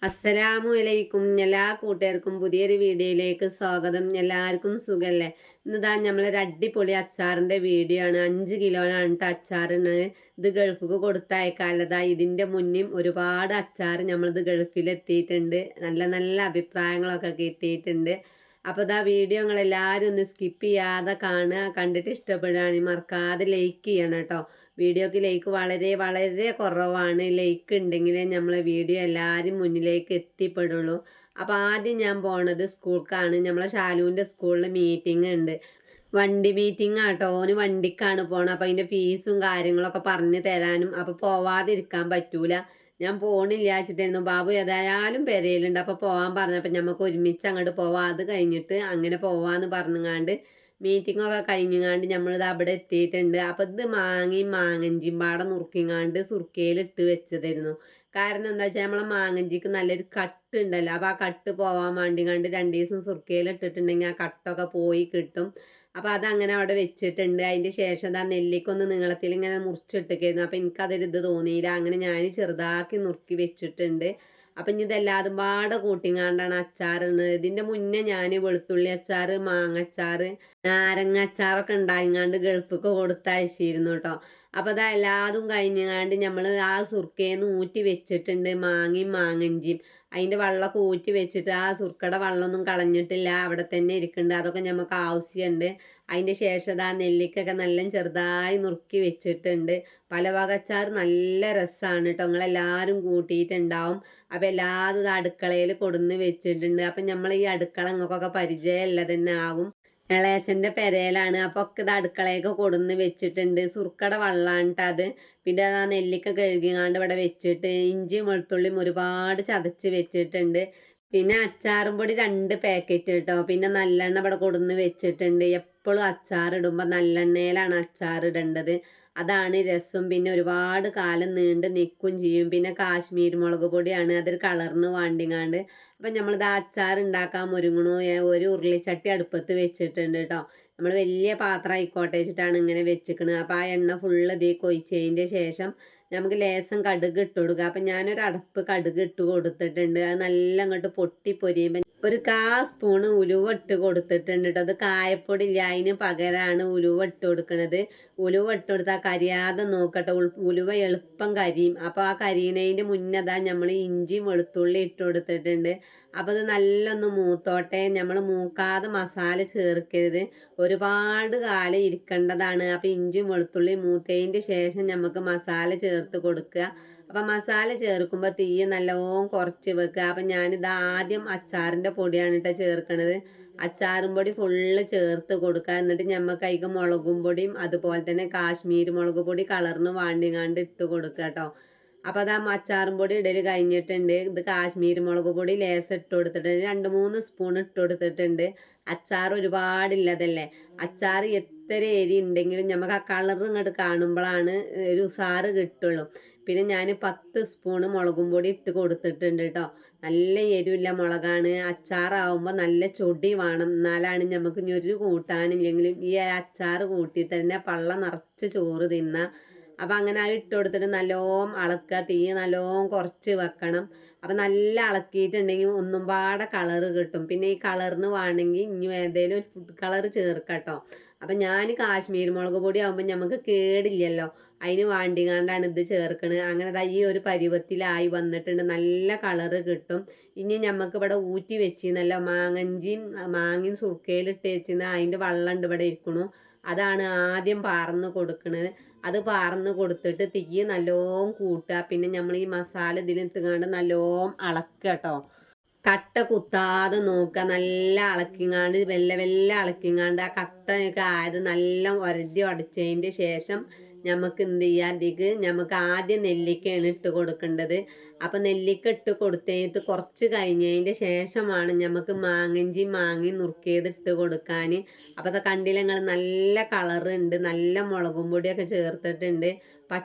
അസ്സലാമു അലൈക്കും. എല്ലാ കൂട്ടുകാർക്കും പുതിയൊരു വീഡിയോയിലേക്ക് സ്വാഗതം. എല്ലാവർക്കും സുഖല്ലേ? ഇന്നിതാ നമ്മളൊരു അടിപൊളി അച്ചാറിൻ്റെ വീഡിയോ ആണ്. 5 കിലോനാണ് കേട്ടോ അച്ചാറുള്ളത്. ഇത് ഗൾഫിക്ക് കൊടുത്തയക്കാനുള്ളതാ. ഇതിൻ്റെ മുന്നും ഒരുപാട് അച്ചാർ നമ്മളിത് ഗൾഫിലെത്തിയിട്ടുണ്ട്. നല്ല നല്ല അഭിപ്രായങ്ങളൊക്കെ കിട്ടിയിട്ടുണ്ട്. അപ്പോൾ ഇതാ വീഡിയോ നിങ്ങളെല്ലാവരും ഒന്ന് സ്കിപ്പ് ചെയ്യാതെ കാണുക. കണ്ടിട്ട് ഇഷ്ടപ്പെടുകയാണെങ്കിൽ മറക്കാതെ ലൈക്ക് ചെയ്യണം കേട്ടോ. വീഡിയോക്ക് ലൈക്ക് വളരെ വളരെ കുറവാണ്. ലൈക്ക് ഉണ്ടെങ്കിലേ നമ്മളെ വീഡിയോ എല്ലാവരും മുന്നിലേക്ക് എത്തിപ്പെടുള്ളൂ. അപ്പോൾ ആദ്യം ഞാൻ പോണത് സ്കൂൾക്കാണ്. നമ്മളെ ഷാലുവിൻ്റെ സ്കൂളിൽ മീറ്റിംഗ് ഉണ്ട്. വണ്ടി മീറ്റിംഗ് ആട്ടോ. ഓന് വണ്ടിക്കാണ് പോണത്. അപ്പോൾ അതിൻ്റെ ഫീസും കാര്യങ്ങളൊക്കെ പറഞ്ഞു തരാനും. അപ്പോൾ പോവാതിരിക്കാൻ പറ്റൂല. ഞാൻ പോണില്ല വെച്ചിട്ടായിരുന്നു. ബാബു ഏതായാലും പെരയിലുണ്ട്. അപ്പോൾ പോകാൻ പറഞ്ഞപ്പോൾ നമുക്ക് ഒരുമിച്ച് അങ്ങോട്ട് പോവാം, അത് കഴിഞ്ഞിട്ട് അങ്ങനെ പോവാന്ന് പറഞ്ഞുങ്ങാണ്ട് മീറ്റിങ്ങൊക്കെ കഴിഞ്ഞുങ്ങാണ്ട് നമ്മളിത് അവിടെ എത്തിയിട്ടുണ്ട്. അപ്പോൾ ഇത് മാങ്ങയും മാങ്ങഞ്ചിയും പാടെ നുറുക്കിങ്ങാണ്ട് സുർക്കയിലിട്ട് വെച്ചതായിരുന്നു. കാരണം എന്താ വെച്ചാൽ നമ്മളെ മാങ്ങഞ്ചിക്ക് നല്ലൊരു കട്ട് ഉണ്ടല്ലോ. അപ്പോൾ ആ കട്ട് പോവാൻ വേണ്ടിങ്ങാണ്ട് 2 ദിവസം സുർക്കയിലിട്ടിട്ടുണ്ടെങ്കിൽ ആ കട്ടൊക്കെ പോയി കിട്ടും. അപ്പോൾ അതങ്ങനെ അവിടെ വെച്ചിട്ടുണ്ട്. അതിൻ്റെ ശേഷം എന്താ നെല്ലിക്കൊന്ന് നീളത്തിൽ ഇങ്ങനെ മുറിച്ചിട്ടേക്കായിരുന്നു. അപ്പോൾ എനിക്കതൊരിത് തോന്നിയില്ല. അങ്ങനെ ഞാൻ ചെറുതാക്കി നുറുക്കി വെച്ചിട്ടുണ്ട്. അപ്പം ഇനി ഇതെല്ലാതും പാടെ കൂട്ടിങ്ങാണ്ടാണ് അച്ചാറുള്ളത്. ഇതിൻ്റെ മുന്നേ ഞാൻ വെളുത്തുള്ളി അച്ചാർ, മാങ്ങ അച്ചാർ, നാരങ്ങ അച്ചാറൊക്കെ ഉണ്ടായിങ്ങാണ്ട് ഗൾഫിക്ക് കൊടുത്തയച്ചിരുന്നു കേട്ടോ. അപ്പോൾ അത് എല്ലാതും കഴിഞ്ഞങ്ങാണ്ട് നമ്മൾ ആ സുർക്കയിൽ ഊറ്റി വെച്ചിട്ടുണ്ട്. മാങ്ങയും മാങ്ങഞ്ചിയും അതിൻ്റെ വെള്ളമൊക്കെ ഊറ്റി വെച്ചിട്ട് ആ സുർക്കയുടെ വെള്ളമൊന്നും കളഞ്ഞിട്ടില്ല, അവിടെ തന്നെ ഇരിക്കുന്നുണ്ട്. അതൊക്കെ നമുക്ക് ആവശ്യമുണ്ട്. അതിൻ്റെ ശേഷം ആ നെല്ലിക്കൊക്കെ നല്ല ചെറുതായി നുറുക്കി വെച്ചിട്ടുണ്ട്. പല വക അച്ചാർ നല്ല രസമാണ് കേട്ടോ. നിങ്ങളെല്ലാവരും കൂട്ടിയിട്ടുണ്ടാവും. അപ്പോൾ എല്ലാതും അടുക്കളയിൽ കൊടുന്ന് വെച്ചിട്ടുണ്ട്. അപ്പം നമ്മൾ ഈ അടുക്കള നിങ്ങൾക്കൊക്കെ പരിചയമുള്ളത് തന്നെ ആകും. ഇളയച്ചൻ്റെ പെരയിലാണ്. അപ്പോൾ ഒക്കെ ഇത് അടുക്കളയൊക്കെ കൊടുന്ന് വെച്ചിട്ടുണ്ട്. സുർക്കയുടെ വെള്ളമാണ് കേട്ടോ അത്. പിന്നെ ആ നെല്ലിക്ക കഴുകിങ്ങാണ്ട് ഇവിടെ വെച്ചിട്ട് ഇഞ്ചിയും വെളുത്തുള്ളിയും ഒരുപാട് ചതച്ച് വെച്ചിട്ടുണ്ട്. പിന്നെ അച്ചാറും പൊടി 2 പാക്കറ്റ് കേട്ടോ. പിന്നെ നല്ലെണ്ണ ഇവിടെ കൊടുന്ന് വെച്ചിട്ടുണ്ട്. എപ്പോഴും അച്ചാറിടുമ്പോൾ നല്ലെണ്ണയിലാണ് അച്ചാറിടേണ്ടത്. അതാണ് രസം. പിന്നെ ഒരുപാട് കാലം നീണ്ട് നിൽക്കും ചെയ്യും. പിന്നെ കാശ്മീർ മുളക് പൊടിയാണ്, അതൊരു കളറിന് വാണ്ടിങ്ങാണ്ട്. അപ്പം നമ്മളിത് അച്ചാർ ഉണ്ടാക്കാൻ ഒരുങ്ങണു. ഒരു ഉരുളിച്ചട്ടി അടുപ്പത്ത് വെച്ചിട്ടുണ്ട് കേട്ടോ. നമ്മൾ വലിയ പാത്രം ആയിക്കോട്ടെ വെച്ചിട്ടാണ് ഇങ്ങനെ വെച്ചിക്കണത്. അപ്പോൾ ആ എണ്ണ ഫുള്ള് ഇതിലേക്ക് ഒഴിച്ചതിൻ്റെ ശേഷം നമുക്ക് ലേശം കടുക് ഇട്ട് കൊടുക്കുക. അപ്പം ഞാനൊരു അടപ്പ് കടുക് ഇട്ട് കൊടുത്തിട്ടുണ്ട്. അത് നല്ല അങ്ങോട്ട് പൊട്ടിപ്പൊരിയുമ്പോൾ ഒരു 1/4 സ്പൂണ് ഉലുവ ഇട്ട് കൊടുത്തിട്ടുണ്ട് കേട്ടോ. അത് കായപ്പൊടി ഇല്ല, അതിന് പകരമാണ് ഉലുവ ഇട്ട് കൊടുക്കുന്നത്. ഉലുവ ഇട്ട് കൊടുത്താൽ കരിയാതെ നോക്കട്ടെ. ഉലുവ എളുപ്പം കരിയും. അപ്പോൾ ആ കരിയണതിൻ്റെ മുന്നേ നമ്മൾ ഇഞ്ചിയും വെളുത്തുള്ളി ഇട്ട് കൊടുത്തിട്ടുണ്ട്. അപ്പോൾ അത് നല്ലൊന്ന് മൂത്തോട്ടെ. നമ്മൾ മൂക്കാതെ മസാല ചേർക്കരുത്, ഒരുപാട് കാലം ഇരിക്കേണ്ടതാണ്. അപ്പോൾ ഇഞ്ചിയും വെളുത്തുള്ളി മൂത്തതിൻ്റെ ശേഷം നമുക്ക് മസാല ചേർത്ത് കൊടുക്കുക. അപ്പം മസാല ചേർക്കുമ്പോൾ തീ നല്ലോണം കുറച്ച് വെക്കുക. അപ്പം ഞാനിത് ആദ്യം അച്ചാറിൻ്റെ പൊടിയാണ് കേട്ടോ ചേർക്കണത്. അച്ചാറും പൊടി ഫുള്ള് ചേർത്ത് കൊടുക്കുക. എന്നിട്ട് നമുക്ക് അതിക്ക് മുളകും പൊടിയും അതുപോലെ തന്നെ കാശ്മീർ മുളക് പൊടി കളറിന് വാണ്ടിങ്ങാണ്ട് ഇട്ട് കൊടുക്കുക കേട്ടോ. അപ്പോൾ അത് ആ അച്ചാറും പൊടി ഇടൽ കഴിഞ്ഞിട്ടുണ്ട്. ഇത് കാശ്മീർ മുളക് പൊടി ലേസം ഇട്ട് കൊടുത്തിട്ടുണ്ട്. 2-3 സ്പൂൺ ഇട്ട് കൊടുത്തിട്ടുണ്ട്. അച്ചാർ ഒരുപാടില്ലതല്ലേ. അച്ചാർ എത്ര എരി ഉണ്ടെങ്കിലും നമുക്ക് ആ കളർ ഇങ്ങോട്ട് കാണുമ്പോഴാണ് ഒരു ഉസാറ് കിട്ടുള്ളൂ. പിന്നെ ഞാൻ 10 സ്പൂണ് മുളകും പൊടി ഇട്ട് കൊടുത്തിട്ടുണ്ട് കേട്ടോ. നല്ല എരിവില്ല മുളകാണ്. അച്ചാറാവുമ്പോൾ നല്ല ചൊടി വേണം, എന്നാലാണ് നമുക്ക് ഇനി ഒരു കൂട്ടാനില്ലെങ്കിലും ഈ അച്ചാർ കൂട്ടി തന്നെ പള്ള നിറച്ച് ചോറ് തിന്നാം. അപ്പം അങ്ങനെ അത് ഇട്ട് കൊടുത്തിട്ട് നല്ലോണം അളക്കുക. തീ നല്ലോണം കുറച്ച് വെക്കണം. അപ്പം നല്ല ഇളക്കിയിട്ടുണ്ടെങ്കിൽ ഒന്നും പാടെ കളറ് കിട്ടും. പിന്നെ ഈ കളറിന് വേണമെങ്കിൽ ഇനി ഏതെങ്കിലും ഒരു ഫുഡ് കളർ ചേർക്കട്ടോ. അപ്പം ഞാൻ കാശ്മീർ മുളക് പൊടി ആകുമ്പോൾ നമുക്ക് കേടില്ലല്ലോ, അതിന് വാണ്ടിങ്ങാണ്ടാണ് ഇത് ചേർക്കണത്. അങ്ങനെ ഈ ഒരു പരുവത്തിലായി വന്നിട്ടുണ്ട്. നല്ല കളറ് കിട്ടും. ഇനി നമുക്ക് ഇവിടെ ഊറ്റി വെച്ചിരുന്നല്ല മാങ്ങയും സുർക്കയിലിട്ട് വെച്ചിരുന്ന അതിൻ്റെ വെള്ളം ഉണ്ട് ഇവിടെ ഇരിക്കണു. അതാണ് ആദ്യം പാർന്ന് കൊടുക്കുന്നത്. അത് പാർന്ന് കൊടുത്തിട്ട് തീ നല്ലോണം കൂട്ടുക. പിന്നെ നമ്മൾ ഈ മസാല ഇതിലിട്ടുകൊണ്ട് നല്ലോണം അളക്കുക കേട്ടോ. കട്ട കുത്താതെ നോക്കുക. നല്ല അളക്കിങ്ങാണ്ട് വെല്ല അളക്കിങ്ങാണ്ട് ആ കട്ടയൊക്കെ ആയത് നല്ല ഉടച്ചതിൻ്റെ ശേഷം നമുക്ക് എന്ത് ചെയ്യുക, അതിക്ക് നമുക്ക് ആദ്യം നെല്ലിക്കയാണ് ഇട്ട് കൊടുക്കേണ്ടത്. അപ്പം നെല്ലിക്ക ഇട്ട് കൊടുത്തിട്ട് കുറച്ച് കഴിഞ്ഞതിൻ്റെ ശേഷമാണ് നമുക്ക് മാങ്ങയും നുറുക്കിയത് ഇട്ട് കൊടുക്കാൻ. അപ്പോൾ അത് കണ്ടില്ല നിങ്ങൾ, നല്ല കളറുണ്ട്. നല്ല മുളകും പൊടിയൊക്കെ ചേർത്തിട്ടുണ്ട്.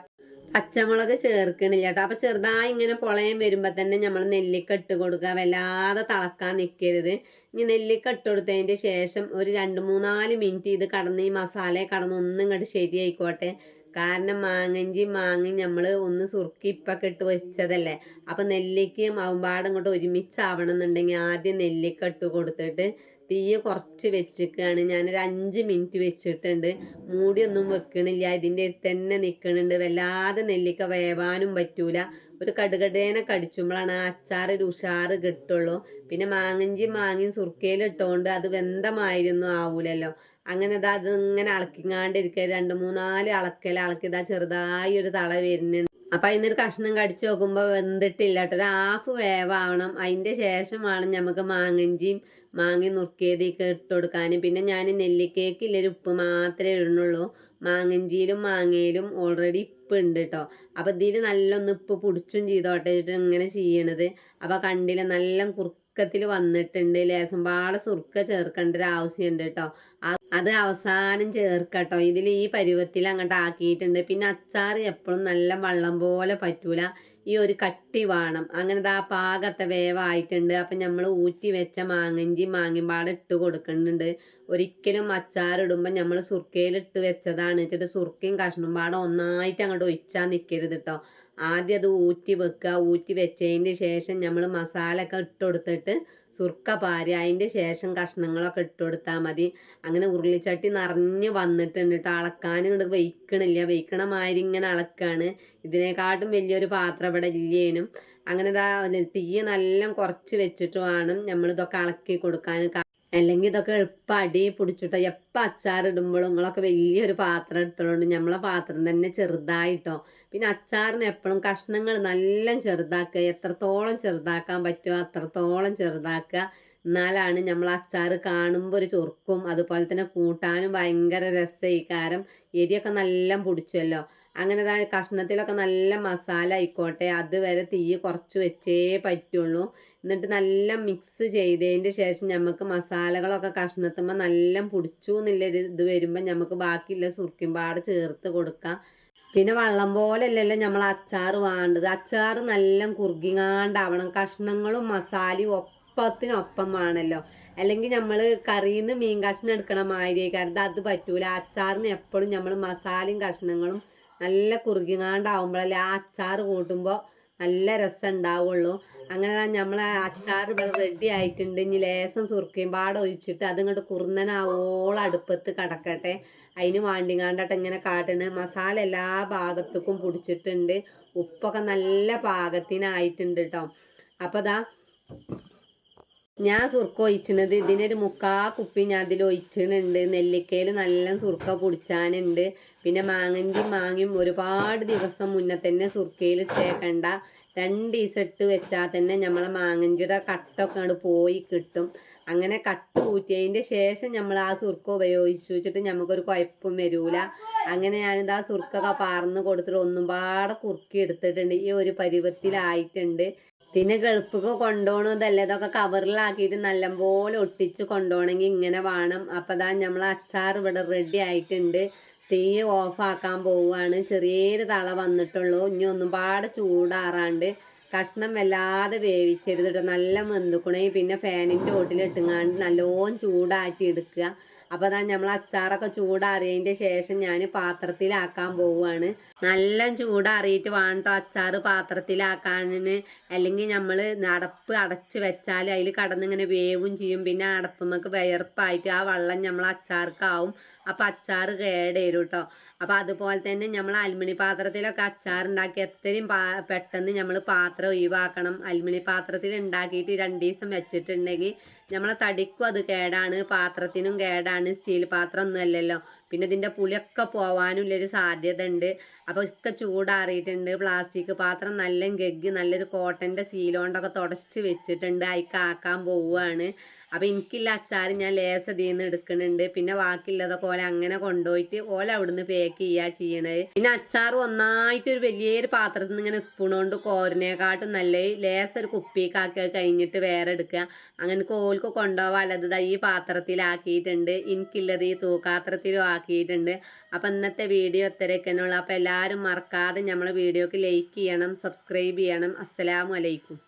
പച്ചമുളക് ചേർക്കണില്ല കേട്ടോ. അപ്പോൾ ചെറുതായി ഇങ്ങനെ പൊളയം വരുമ്പോൾ തന്നെ നമ്മൾ നെല്ലിക്ക ഇട്ട് കൊടുക്കുക. വല്ലാതെ തിളക്കാൻ നിൽക്കരുത്. ഇനി നെല്ലിക്ക ഇട്ട് കൊടുത്തതിൻ്റെ ശേഷം ഒരു 2-3-4 മിനിറ്റ് ഇത് കടന്ന് ഈ മസാല കടന്ന് ഒന്നും ഇങ്ങോട്ട് ശരിയായിക്കോട്ടെ. കാരണം മാങ്ങയും നമ്മൾ ഒന്ന് സുറുക്കി ഇപ്പൊക്കെ ഇട്ട് വെച്ചതല്ലേ. അപ്പം നെല്ലിക്കയും ആവുമ്പാടും ഇങ്ങോട്ട് ഒരുമിച്ചാവണം എന്നുണ്ടെങ്കിൽ ആദ്യം നെല്ലിക്ക ഇട്ട് കൊടുത്തിട്ട് തീ കുറച്ച് വെച്ചിരിക്കുകയാണ്. ഞാനൊരു 5 മിനിറ്റ് വെച്ചിട്ടുണ്ട്. മൂടിയൊന്നും വെക്കണില്ല, ഇതിൻ്റെ അടുത്ത് തന്നെ നിൽക്കണുണ്ട്. വല്ലാതെ നെല്ലിക്ക വേവാനും പറ്റൂല. ഒരു കടുകടേനെ കടിച്ചുമ്പോഴാണ് ആ അച്ചാറ് ഉഷാറ് കിട്ടുള്ളൂ. പിന്നെ മാങ്ങയും സുർക്കയിലിട്ടുകൊണ്ട് അത് വെന്തമായിരുന്നു ആവൂലല്ലോ. അങ്ങനെ അത് ഇങ്ങനെ ഇളക്കിങ്ങാണ്ടിരിക്കുക. 2-3-4 ഇളക്കിയതാ ചെറുതായി ഒരു തള വരുന്നുണ്ട്. അപ്പം അതിനൊരു കഷ്ണം കടിച്ചു നോക്കുമ്പോൾ വെന്തിട്ടില്ല കേട്ടോ. ഒരു ഹാഫ് വേവാവണം. അതിൻ്റെ ശേഷമാണ് നമുക്ക് മാങ്ങയും നുറുക്കിയതൊക്കെ ഇട്ട് കൊടുക്കാൻ. പിന്നെ ഞാൻ നെല്ലിക്കേക്കില്ലൊരു ഉപ്പ് മാത്രമേ ഇടുന്നുള്ളൂ. മാങ്ങയിലും ഓൾറെഡി ഉപ്പ് ഉണ്ട് കേട്ടോ. അപ്പം ഇതിൽ നല്ലൊന്ന് ഉപ്പ് പിടിച്ചും ചെയ്തോട്ടെ ഇങ്ങനെ ചെയ്യണത്. അപ്പം കണ്ടില്ല, നല്ല കുറുക്കത്തിൽ വന്നിട്ടുണ്ട്. ലേശം പാടെ സുർക്ക ചേർക്കേണ്ട ഒരു ആവശ്യമുണ്ട് കേട്ടോ. അത് അവസാനം ചേർക്കട്ടോ. ഇതിൽ ഈ പരുവത്തിൽ അങ്ങോട്ട് ആക്കിയിട്ടുണ്ട്. പിന്നെ അച്ചാർ എപ്പോഴും നല്ല വെള്ളം പോലെ പറ്റൂല, ഈ ഒരു കട്ടി വേണം. അങ്ങനെ ആ പാകത്തെ വേവായിട്ടുണ്ട്. അപ്പം നമ്മൾ ഊറ്റി വെച്ച മാങ്ങയും പാടെ ഇട്ട് കൊടുക്കുന്നുണ്ട്. ഒരിക്കലും അച്ചാറിടുമ്പോൾ നമ്മൾ സുർക്കയിലിട്ട് വെച്ചതാണ് വെച്ചിട്ട് സുർക്കയും കഷ്ണം പാടെ ഒന്നായിട്ട് അങ്ങോട്ട് ഒഴിച്ചാൽ നിൽക്കരുത് കേട്ടോ. ആദ്യം അത് ഊറ്റി വെക്കുക. ഊറ്റി വെച്ചതിന് ശേഷം നമ്മൾ മസാല ഒക്കെ ഇട്ട് കൊടുത്തിട്ട് സുർക്ക പാരി അതിൻ്റെ ശേഷം കഷ്ണങ്ങളൊക്കെ ഇട്ട് കൊടുത്താൽ മതി. അങ്ങനെ ഉരുളിച്ചട്ടി നിറഞ്ഞ് വന്നിട്ടുണ്ട് കേട്ടോ. അളക്കാനും ഇങ്ങോട്ട് വെയ്ക്കണ മാതിരി ഇങ്ങനെ അളക്കാണ്. ഇതിനെക്കാട്ടും വലിയൊരു പാത്രം ഇവിടെ ഇല്ലേനും. അങ്ങനെ തീ നല്ല കുറച്ച് വെച്ചിട്ട് വേണം നമ്മളിതൊക്കെ ഇളക്കി കൊടുക്കാൻ. അല്ലെങ്കിൽ ഇതൊക്കെ എളുപ്പം അടി പിടിച്ചിട്ടോ. എപ്പോൾ അച്ചാറിടുമ്പോഴും നിങ്ങളൊക്കെ വലിയൊരു പാത്രം എടുത്തോണ്ട് നമ്മളെ പാത്രം തന്നെ ചെറുതായിട്ടോ. പിന്നെ അച്ചാറിന് എപ്പോഴും കഷ്ണങ്ങൾ നല്ല ചെറുതാക്കുക. എത്രത്തോളം ചെറുതാക്കാൻ പറ്റുമോ അത്രത്തോളം ചെറുതാക്കുക. എന്നാലാണ് നമ്മൾ അച്ചാർ കാണുമ്പോൾ ഒരു ചൊറുക്കും, അതുപോലെ തന്നെ കൂട്ടാനും ഭയങ്കര രസമായിക്കാരം. എരിയൊക്കെ നല്ല പിടിച്ചല്ലോ. അങ്ങനെ കഷ്ണത്തിലൊക്കെ നല്ല മസാല ആയിക്കോട്ടെ, അതുവരെ തീ കുറച്ച് വെച്ചേ പറ്റുള്ളൂ. എന്നിട്ട് നല്ല മിക്സ് ചെയ്തതിൻ്റെ ശേഷം നമുക്ക് മസാലകളൊക്കെ കഷ്ണത്തുമ്പോൾ നല്ല പിടിച്ചു എന്നുള്ളൊരു ഇത് വരുമ്പോൾ നമുക്ക് ബാക്കിയുള്ള സുർക്കിമ്പാട് ചേർത്ത് കൊടുക്കാം. പിന്നെ വെള്ളം പോലെ അല്ലല്ലോ നമ്മൾ അച്ചാർ വേണ്ടത്. അച്ചാർ നല്ല കുറുകിങ്ങാണ്ടാവണം. കഷ്ണങ്ങളും മസാലയും ഒപ്പത്തിനൊപ്പം വേണമല്ലോ. അല്ലെങ്കിൽ നമ്മൾ കറിയിൽ നിന്ന് മീൻ കഷ്ണം എടുക്കണ മാതിരിയായിരിക്കും. അത് പറ്റൂല. അച്ചാറിന് എപ്പോഴും നമ്മൾ മസാലയും കഷ്ണങ്ങളും നല്ല കുറുകിങ്ങാണ്ടാവുമ്പോഴല്ലേ ആ അച്ചാർ കൂട്ടുമ്പോൾ നല്ല രസം ഉണ്ടാവുള്ളൂ. അങ്ങനെ നമ്മൾ അച്ചാർ ഇവിടെ റെഡി ആയിട്ടുണ്ട്. ഇനി ലേശം സുർക്കയും പാടെ ഒഴിച്ചിട്ട് അതിങ്ങോട്ട് കുറുന്നനാവോളം അടുപ്പത്ത് കിടക്കട്ടെ. അതിന് വാണ്ടിങ്ങാണ്ടട്ടെ ഇങ്ങനെ കാട്ടണ്. മസാല എല്ലാ ഭാഗത്തേക്കും പിടിച്ചിട്ടുണ്ട്. ഉപ്പൊക്കെ നല്ല പാകത്തിനായിട്ടുണ്ട് കേട്ടോ. അപ്പോൾ ഞാൻ സുർക്ക ഒഴിച്ചത് ഇതിനൊരു 3/4 കുപ്പി ഞാൻ അതിൽ ഒഴിച്ചിട്ടുണ്ട്. നെല്ലിക്കയിൽ നല്ല സുർക്ക പൊടിച്ചാനുണ്ട്. പിന്നെ മാങ്ങയും ഒരുപാട് ദിവസം മുന്നേ തന്നെ സുർക്കയിൽ ഇട്ടേക്കണ്ട. 2 ദിവസം ഇട്ട് വെച്ചാൽ തന്നെ നമ്മളെ മാങ്ങഞ്ചിയുടെ കട്ടൊക്കെ അങ്ങോട്ട് പോയി കിട്ടും. അങ്ങനെ കട്ട് കൂറ്റിയതിൻ്റെ ശേഷം നമ്മൾ ആ സുർക്ക ഉപയോഗിച്ച് വെച്ചിട്ട് നമുക്കൊരു കുഴപ്പവും വരൂല. അങ്ങനെ ഞാനിത് ആ സുർക്കൊക്കെ പാർന്ന് കൊടുത്തിട്ട് ഒന്നും പാടെ കുറുക്കി എടുത്തിട്ടുണ്ട്. ഈ ഒരു പരുവത്തിലായിട്ടുണ്ട്. പിന്നെ ഗൾഫൊക്കെ കൊണ്ടുപോകണതല്ലേ, ഇതൊക്കെ കവറിലാക്കിയിട്ട് നല്ലപോലെ ഒട്ടിച്ച് കൊണ്ടുപോകണമെങ്കിൽ ഇങ്ങനെ വേണം. അപ്പോൾ നമ്മൾ അച്ചാർ ഇവിടെ റെഡി ആയിട്ടുണ്ട്. തീ ഓഫാക്കാൻ പോവുകയാണ്. ചെറിയൊരു തള വന്നിട്ടുള്ളൂ. ഇനി ഒന്നും പാടെ ചൂടാറാണ്ട്. കഷ്ണം വല്ലാതെ വേവിച്ചരുത് കേട്ടോ. നല്ല വെന്തുക്കണേ. പിന്നെ ഫാനിൻ്റെ ഓട്ടിലിട്ടുങ്ങാണ്ട് നല്ലോണം ചൂടാക്കി എടുക്കുക. അപ്പോൾ നമ്മൾ അച്ചാറൊക്കെ ചൂടാറിയതിൻ്റെ ശേഷം ഞാൻ പാത്രത്തിലാക്കാൻ പോവുകയാണ്. നല്ല ചൂടാറിയിട്ട് വേണം അച്ചാർ പാത്രത്തിലാക്കാന്. അല്ലെങ്കിൽ നമ്മൾ അടച്ച് വെച്ചാൽ അതിൽ കടന്നിങ്ങനെ വേവും ചെയ്യും. പിന്നെ അടപ്പുമ്മക്ക് വിയർപ്പായിട്ട് ആ വെള്ളം നമ്മൾ അച്ചാർക്കാവും. അപ്പം അച്ചാർ കേടരും കേട്ടോ. അപ്പം അതുപോലെ തന്നെ നമ്മൾ അലുമിനി പാത്രത്തിലൊക്കെ അച്ചാറുണ്ടാക്കി എത്രയും പെട്ടെന്ന് നമ്മൾ പാത്രം ഒഴിവാക്കണം. അലുമിനി പാത്രത്തിൽ ഉണ്ടാക്കിയിട്ട് 2 ദിവസം വെച്ചിട്ടുണ്ടെങ്കിൽ നമ്മളെ തടിക്കും അത് കേടാണ്, പാത്രത്തിനും കേടാണ്. സ്റ്റീൽ പാത്രം ഒന്നും അല്ലല്ലോ. പിന്നെ ഇതിൻ്റെ പുളിയൊക്കെ പോവാനുള്ളൊരു സാധ്യത ഉണ്ട്. അപ്പോൾ ഒക്കെ ചൂടാറിയിട്ടുണ്ട്. പ്ലാസ്റ്റിക് പാത്രം നല്ല നല്ലൊരു കോട്ടൻ്റെ സീലോണ്ടൊക്കെ തുടച്ച് വെച്ചിട്ടുണ്ട്. അതിക്കാക്കാൻ പോവുകയാണ്. അപ്പോൾ എനിക്കില്ല അച്ചാർ ഞാൻ ലേസതിൽ നിന്ന് എടുക്കുന്നുണ്ട്. പിന്നെ ബാക്കിയുള്ളതൊക്കെ ഓല അങ്ങനെ കൊണ്ടുപോയിട്ട് ഓല അവിടുന്ന് പാക്ക് ചെയ്യുക ചെയ്യണത്. പിന്നെ അച്ചാർ ഒന്നായിട്ടൊരു വലിയൊരു പാത്രത്തിൽ നിന്ന് ഇങ്ങനെ സ്പൂൺ കൊണ്ട് കോരിനേക്കാട്ടും നല്ല ലേസൊരു കുപ്പിക്കാക്കി കഴിഞ്ഞിട്ട് വേറെ എടുക്കുക. അങ്ങനെ ഓൽക്ക് കൊണ്ടുപോകാനുള്ളത് ഈ പാത്രത്തിലാക്കിയിട്ടുണ്ട്. എനിക്കുള്ളത് ഈ തൂക്കാത്രത്തിലും ആക്കിയിട്ടുണ്ട്. അപ്പം ഇന്നത്തെ വീഡിയോ ഇത്രയൊക്കെയാണുള്ളൂ. അപ്പോൾ എല്ലാവരും മറക്കാതെ നമ്മളെ വീഡിയോക്ക് ലൈക്ക് ചെയ്യണം, സബ്സ്ക്രൈബ് ചെയ്യണം. അസ്സലാമു അലൈക്കും.